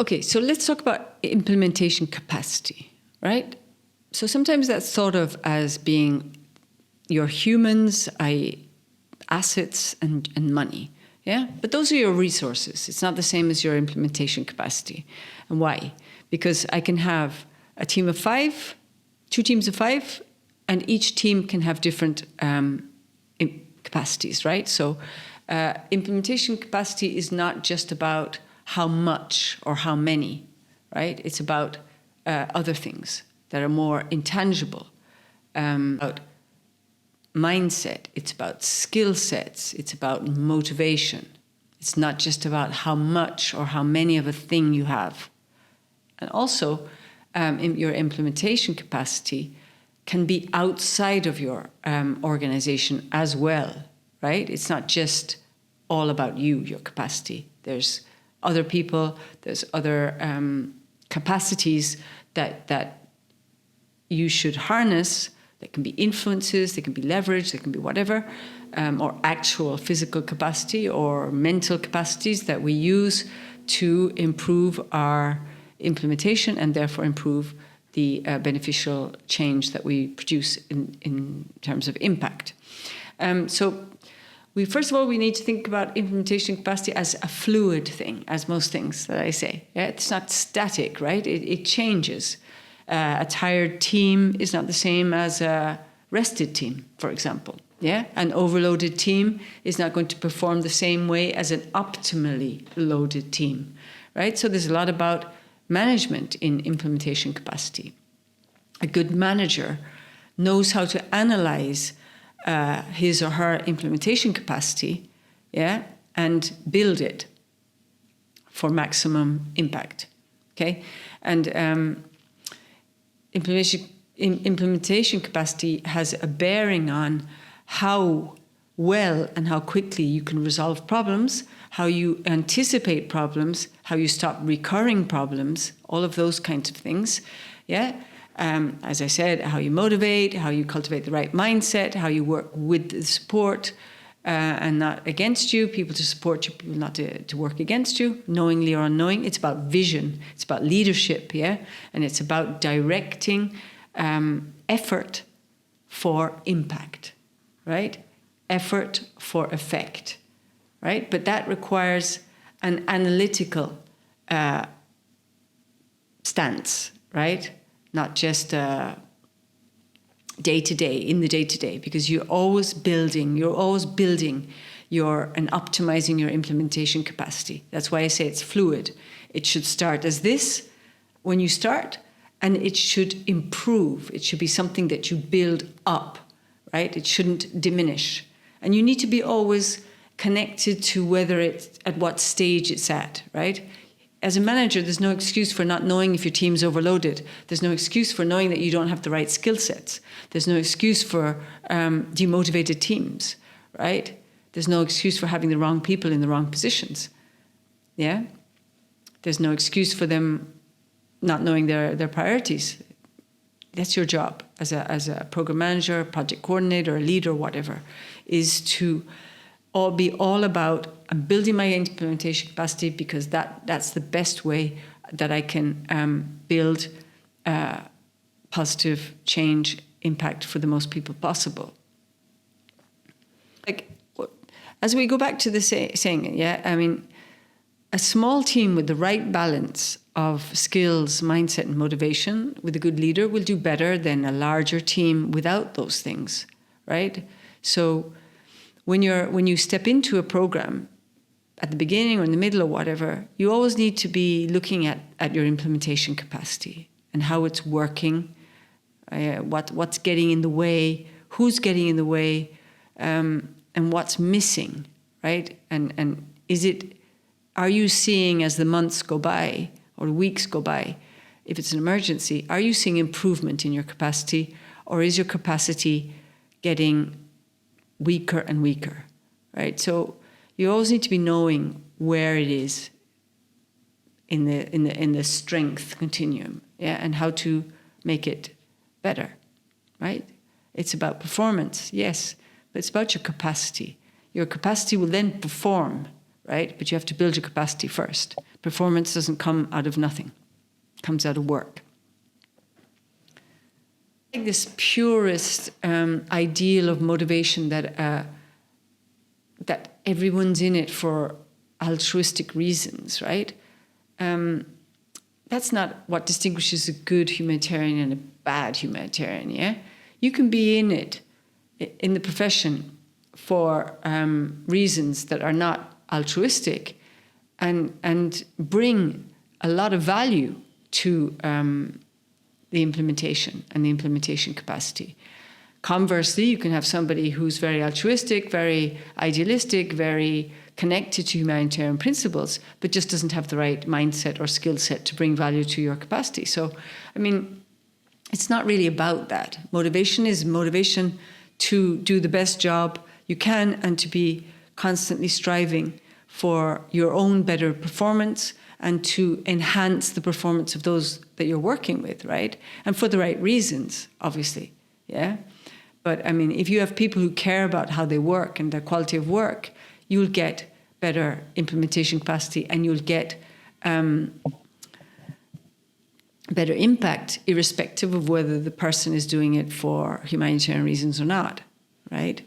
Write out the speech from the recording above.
Okay, so let's talk about implementation capacity, right? So sometimes that's thought of as being your humans, i.e. assets and money, yeah? But those are your resources. It's not the same as your implementation capacity. And why? Because I can have a team of 5, 2 teams of 5, and each team can have different capacities, right? So implementation capacity is not just about how much or how many, right? It's about other things that are more intangible, about mindset, it's about skill sets, it's about motivation. It's not just about how much or how many of a thing you have. And also, your implementation capacity can be outside of your organization as well, right? It's not just all about you, your capacity. There's other people, there's other capacities that you should harness. That can be influences, they can be leverage, they can be whatever, or actual physical capacity or mental capacities that we use to improve our implementation and therefore improve the beneficial change that we produce in terms of impact. So first of all, we need to think about implementation capacity as a fluid thing, as most things that I say. Yeah? It's not static, right? It changes. A tired team is not the same as a rested team, for example. Yeah? An overloaded team is not going to perform the same way as an optimally loaded team, right? So there's a lot about management in implementation capacity. A good manager knows how to analyze his or her implementation capacity, yeah, and build it for maximum impact. Okay, and implementation capacity has a bearing on how well and how quickly you can resolve problems, how you anticipate problems, how you stop recurring problems, all of those kinds of things. Yeah. As I said, how you motivate, how you cultivate the right mindset, how you work with the support and not against you, people to support you, people not to work against you, knowingly or unknowing. It's about vision, it's about leadership, yeah? And it's about directing effort for impact, right? Effort for effect, right? But that requires an analytical stance, right? Not just day-to-day, in the day-to-day, because you're always building and optimizing your implementation capacity. That's why I say it's fluid. It should start as this when you start, and it should improve. It should be something that you build up, right? It shouldn't diminish. And you need to be always connected to whether it's at what stage it's at, right? As a manager, there's no excuse for not knowing if your team's overloaded. There's no excuse for knowing that you don't have the right skill sets. There's no excuse for demotivated teams, right? There's no excuse for having the wrong people in the wrong positions. Yeah? There's no excuse for them not knowing their priorities. That's your job as a program manager, project coordinator, a leader, whatever, is to be all about building my implementation capacity, because that's the best way that I can build positive change impact for the most people possible. Like, as we go back to the saying, yeah, I mean, a small team with the right balance of skills, mindset, and motivation with a good leader will do better than a larger team without those things, right? So when you step into a program at the beginning or in the middle or whatever, you always need to be looking at your implementation capacity and how it's working, what's getting in the way, who's getting in the way, and what's missing, right? And are you seeing, as the months go by or the weeks go by, if it's an emergency, are you seeing improvement in your capacity, or is your capacity getting weaker and weaker, right? So you always need to be knowing where it is in the strength continuum, yeah, and how to make it better, right? It's about performance, yes, but it's about your capacity. Your capacity will then perform, right? But you have to build your capacity first. Performance doesn't come out of nothing. It comes out of work. Like this purest ideal of motivation that everyone's in it for altruistic reasons, right? That's not what distinguishes a good humanitarian and a bad humanitarian, yeah? You can be in it, in the profession, for reasons that are not altruistic and bring a lot of value to the implementation and the implementation capacity. Conversely, you can have somebody who's very altruistic, very idealistic, very connected to humanitarian principles, but just doesn't have the right mindset or skill set to bring value to your capacity. So, I mean, it's not really about that. Motivation is motivation to do the best job you can and to be constantly striving for your own better performance and to enhance the performance of those that you're working with, right? And for the right reasons, obviously, yeah? But I mean, if you have people who care about how they work and their quality of work, you'll get better implementation capacity and you'll get better impact, irrespective of whether the person is doing it for humanitarian reasons or not, right?